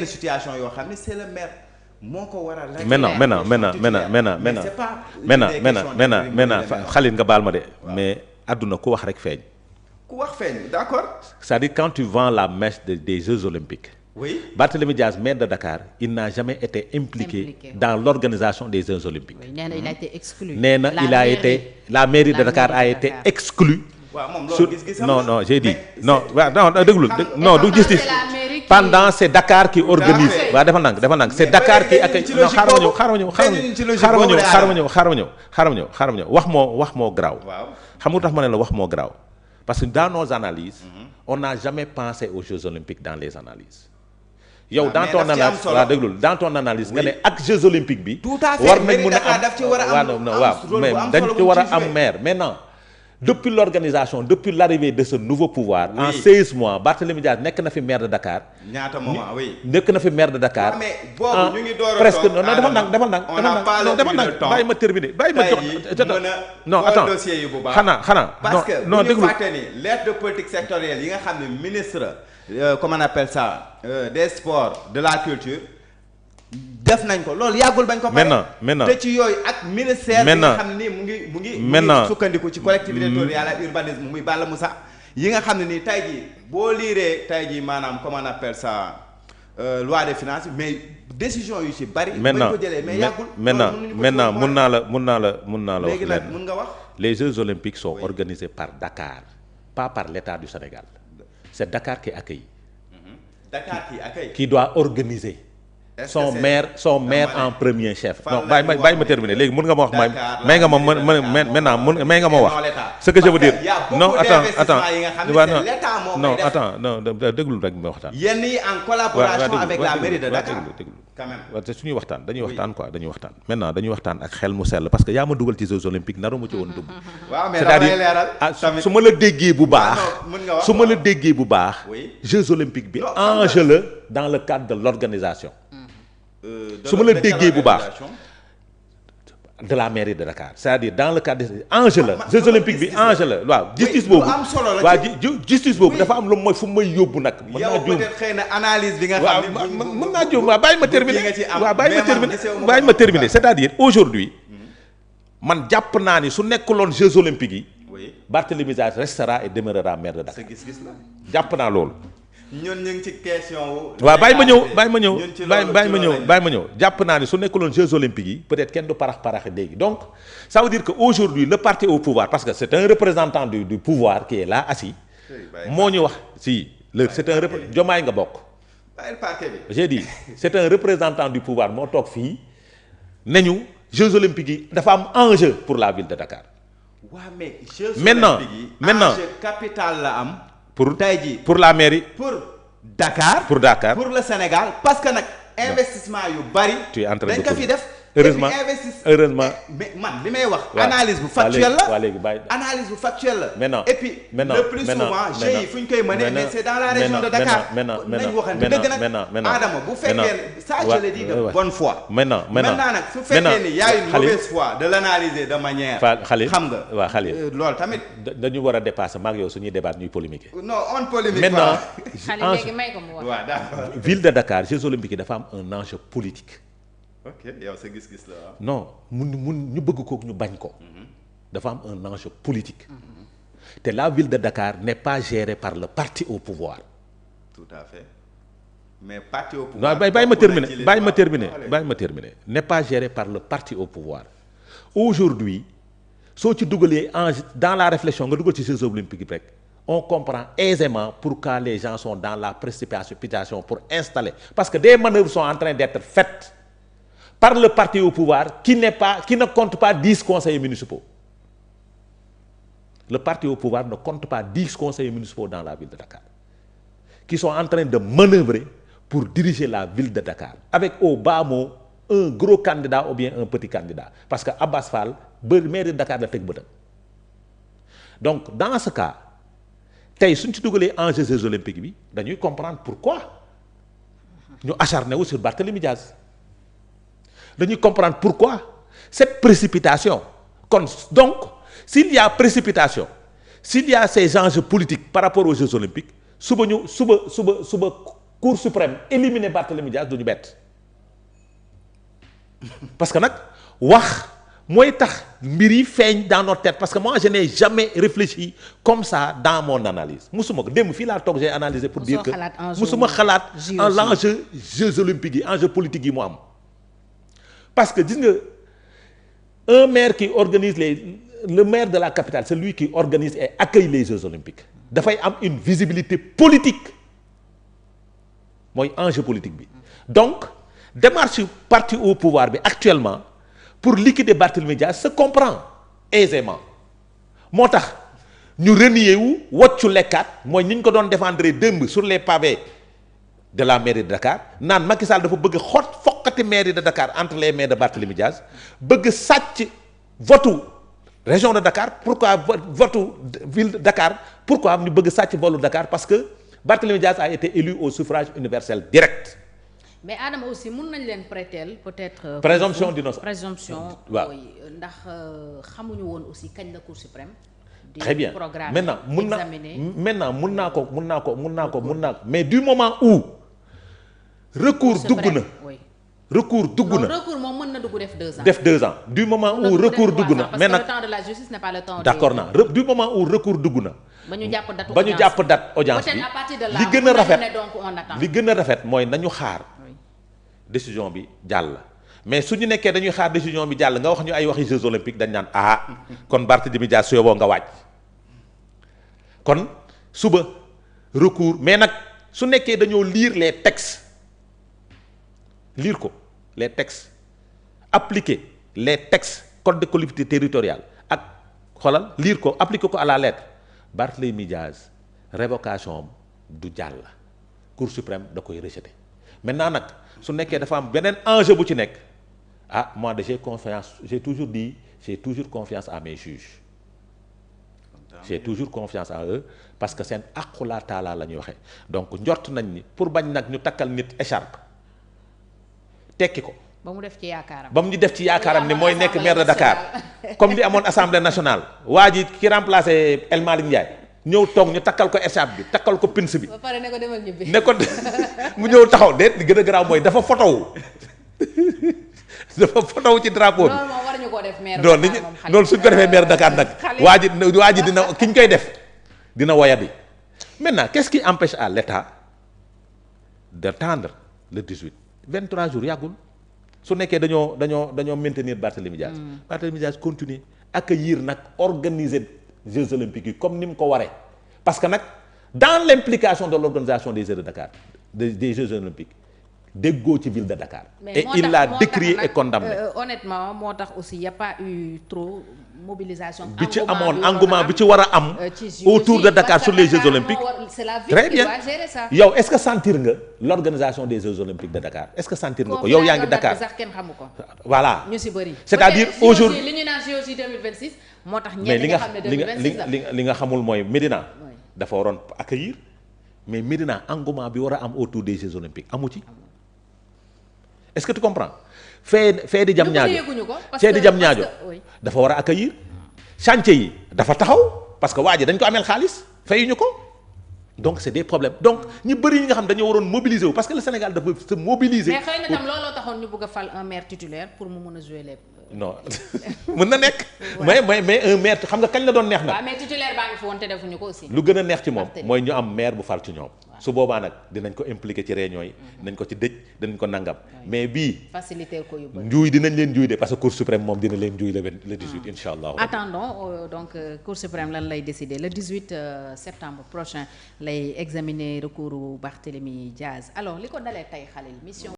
situation yoo xam ne c'est le maire moo ko war a régler. maintenant Khalil nga baal ma de. mais àdduna ku wax rek feeñ. ku wax feeñ d'accord. c'est-à-dire quand tu vends la mèche des Jeux Olympiques. oui Barthélémy Dias, maire de Dakar, il n'a jamais été impliqué dans l'organisation des Jeux Olympiques. Oui, il a été exclu. La mairie de Dakar a été exclue. Non, j'ai dit. Non, du gis-gis. Pendant c'est Dakar qui organise. Waaw defal nang c'est Dakar qui accueille. Non, xaaral ma ñëw wax moo garaaw. Xam nga tax ma ne la wax moo garaaw. Parce que dans nos analyses, on n'a jamais pensé aux Jeux Olympiques dans les analyses. yow dans ton analyse waaw déglul dans ton analyse nga ne ak Jeux Olympiques bi. war nañ mun a am mais dañ ci war a am maire maintenant depuis l'organisation depuis l'arrivée de ce nouveau pouvoir. en 16 mois Barthélémy Dias nekk na fi maire de Dakar. ñaata moment oui. nekk na fi maire de Dakar. mais boobu ñu ngi door a presque non defal nang bàyyi ma terminer bàyyi ma jox. non attends xanaa parce que non bu ñu fàtte ni lettre de politique sectorielle yi nga xam ne ministre. Comment on appelle ça des sports de la culture def nañ ko loolu yàggul bañ ko. maintenant te ci yooyu ak ministère. bi nga xam ne nii mu ngi sukkandiku ci collectivité territoriale ak urbanisme muy Balla Moussa yi nga xam ne nii tey jii boo liiree tey jii maanaam comment on appelle ça loi des finances mais décision yu ci bari. bañ ko jëlee mais yàggul. maintenant mun naa la wax léegi nag mun nga wax. les Jeux Olympiques sont organisés par Dakar pas par l'État du Sénégal. C'est Dakar qui accueille. Dakar qui accueille. Qui doit organiser. Son maire en premier chef. Non bàyyi ma terminer léegi mën nga ma wax may nga ma maintenant may nga ma wax. ce que je veux dire non attends déglul rek ma waxtaan. yenn yi en collaboration avec la mairie de Dakar. quand même te suñuy waxtaan dañuy waxtaan maintenant dañuy waxtaan ak xel mu sell parce que yaa ma dugal ci Jeux Olympiques naru ma ci woon dugg. waaw mais damay leeral su ma la déggee bu baax. su ma la déggee bu baax. Jeux Olympiques bi enjeu la dans le cadre de l'organisation. su ma la déggee bu baax de la mairie de Dakar c'est-à-dire dans le cadre de enjeu la Jeux Olympiques bi enjeu la waaw justice boobu justice boobu dafa am lu mooy fu may yóbbu nag mën naa juum xëy na analyse bi nga xam ne mën naa juum waaw bàyyi ma terminer c'est-à-dire aujourd'hui man jàpp naa ni su nekkuloon Jeux Olympiques yi Barthélémy Dias restera et demeurera maire de Dakar jàpp naa loolu ñun ñu ngi ci question wu. waaw bàyyi ma ñëw jàpp naa ne su nekkuloon Jeux Olympiques yi peut-être kenn du paraxe léegi donc ça veut dire que aujourd'hui le parti au pouvoir parce que c'est un représentant du pouvoir qui est là assis moo ñu wax c'est un Diomaye nga bokk. j'ai dit c'est un représentant du pouvoir moo toog fii ne ñu Jeux Olympiques yi dafa am enjeu pour la ville de Dakar. waaw mais Jeux maintenant enjeu capital la am. pour tey jii pour la mairie. pour Dakar pour le Sénégal parce que nag investissement yu bari. tu es en train de dañ ko fi def. heureusement mais man li may wax. analyse bu factuelle la waa léegi bàyyi analyse bu factuelle la. maintenant et puis le plus souvent jeux yi fu ñu koy mënee mais c'est dans la région de Dakar. nañ waxante dëgg nag Adama bu fekkee ça je l'ai dit de bonne foi. maintenant nag su fekkee ni y a une mauvaise foi de l'analyser de manière. xam nga waaw Khalil loolu tamit. dañu war a dépasser maag yow suñuy débat ñuy polémiquer. non on polémique maintenant léegi may ko mu wax. waaw d'accord. ville de Dakar Jeux Olympiques yi dafa am un enjeu politique. ok yow sa gis-gis la waaw. non mun ñu bëgg ko ñu bañ ko. dafa am un enjeu politique. te la ville de Dakar n'est pas gérée par le parti au pouvoir. tout à fait mais parti au pouvoir. non bàyyi ma terminer n'est pas gérée par le parti au pouvoir aujourd'hui soo ci dugalee dans la réflexion nga dugal ci Jeux Olympiques rek on comprend aisément pourquoi les gens sont dans la précipitation pour installer parce que des manœuvres sont en train d'être faites par le parti au pouvoir qui ne compte pas 10 conseillers municipaux. Le parti au pouvoir ne compte pas 10 conseillers municipaux dans la ville de Dakar qui sont en train de manœuvrer pour diriger la ville de Dakar avec au bas mot un gros candidat ou bien un petit candidat parce que Abbas Fall maire de Dakar la teg bëtam. Donc dans ce cas tey suñ ci dugalee enjeu Jeux Olympiques bi dañuy comprendre pourquoi ñu acharné wu sur Barthélémy Dias. dañuy comprendre pourquoi cette précipitation donc s'il y a précipitation s'il y a ces enjeux politiques par rapport aux Jeux Olympiques suba Cour suprême éliminer Barthélémy Dias duñu bett parce que nag wax mooy tax mbir yi feeñ dans notre tête parce que moi je n'ai jamais réfléchi comme ça dans mon analyse musuma ko démb fii laa toog j'ai analysé pour dire que musuma xalaat en l'enjeu Jeux olympiques yi enjeu politique yi mu am parce que gis nga un maire qui organise le maire de la capitale c'est lui qui organise et accueille les Jeux olympiques dafay am une visibilité politique mooy enjeu politique bi donc démarche parti au pouvoir bi actuellement pour liquider Barthélémy Dias se comprend aisément moo tax ñu renier wu woccu lekkaat mooy ni ñu ko doon défendre démb sur les pavés de la mairie de Dakar naan Macky Sall dafa bëgg foqati mairie de Dakar entre les mains de Barthélémy Dias bëgg sàcc votu région de Dakar pourquoi votu ville de Dakar pourquoi ñu bëgg sàcc volu Dakar parce que Barthélémy Dias a été élu au suffrage universel direct. mais Adama aussi mun nañ leen prêter peut-être. présomption d'innocence présomption. waaw ndax xamuñu woon aussi kañ la Cour suprême. très bien maintenant mun naa ko mais du moment où. recours dugg na. recours dugg na recours moom mën na dugg def 2 ans. def 2 ans du moment où recours dugg na. mais nag parce que le temps de la justice n'est pas le temps. d'accord naa du moment où recours dugg na. ba ñu jàpp date audience bi peut-être à partir de là li gën a rafet donc on attend. li gën a rafet mooy nañu xaar. décision bi jàll. mais su ñu nekkee dañuy xaar décision bi jàll nga wax ñu ay waxi Jeux olympiques dañ naan kon Barthélémy Dias su yoboo nga waaj kon suba recours mais nag su nekkee dañoo lire les textes lire ko les textes appliquer les textes code de collectivité territoriale ak xoolal lire ko appliquer ko à la lettre Barthélémy Dias révocation am du jàll Cour suprême da koy rejeter maintenant nag su nekkee dafa am beneen enjeu bu ci nekk moi de j'ai toujours confiance à mes juges j'ai toujours confiance en eux parce que seen aqulaa taalaa la ñuy waxee donc njort nañ ni pour bañ nag ñu takkal nit écharpe tekki ko ba mu def ci yaakaaram ba mu ñu def ci yaakaaram ni mooy nekk maire de Dakar comme li amoon assemblée nationale waa ji ki remplacé El Malick Ndiaye ñëw toog ñu takkal ko écharpe bi takkal ko pince bi. ba pare ne ko demal ñibbi. ne ko mu ñëw taxaw déet li gën a garaaw mooy dafa fotow dafa fotow ci drapeau bi. loolu moom war ñu koo def maire loolu suñ ko defee maire Dakar nag. waa ji dina ki ñu koy def dina woyadi. maintenant qu'est-ce qui empêche à l'État d'attendre le 18 23 jours yàggul su nekkee dañoo maintenir Barthélémy Dias. Barthélémy Dias continuer accueillir nag organiser Jeux olympiques yi comme ni mu ko waree parce que nag dans l'implication de l'organisation des Jeux de Dakar des Jeux olympiques déggoo ci ville de Dakar. et il l'a décrié et condamné. Honnêtement moo tax aussi y a pas eu trop mobilisation. bi ci amoon engouement bi ci war a am. autour de Dakar sur les Jeux olympiques. c'est la ville très qui bien doit gérer ça. yow est-ce que sentir nga l'organisation des Jeux olympiques de Dakar est-ce que sentir nga ko yow yaa ngi Dakar sax kenn xamu ko. voilà ñu si bëri. c'est-à-dire aujourd'hui li ñu naan JOJ 2026 moo tax mais ñenn ñi xam ne 2026 la li nga xamul mooy Médina dafa waroon accueillir mais Médina engouement bi war a am autour des Jeux olympiques amu ci. est-ce que tu comprends fee di jam ñaajo dafa war a accueillir chantier yi dafa taxaw parce que waa ji dañ ko ameel xaalis fayuñu ko donc c'est des problèmes donc ñu bëri ñi nga xam dañoo waroon mobiliser wu parce que le Sénégal dafa se mobiliser. mais xëy na tam looloo taxoon ñu bëgg a fal un maire titulaire pour mu mën a jouer les. non mën na nekk. mais un maire xam nga kañ la doon neex nag. waaw mais titulaire baa ngi fi woon te defuñu ko aussi. lu gën a neex ci moom mooy ñu am maire bu fal ci ñoom. su boobaa nag dinañ ko impliquer ci réunion yi. dinañ ko ci dëj dinañ ko nangam. mais bii. faciliter ko yu bëri. njuuy dinañ leen njuuy de parce que Cour suprême moom dina leen njuuy le 18 incha allah. attendons donc Cour suprême lan lay décider le 18 septembre prochain lay examiner recours Barthélémy Dias alors li ko dalee tey Khalil mission.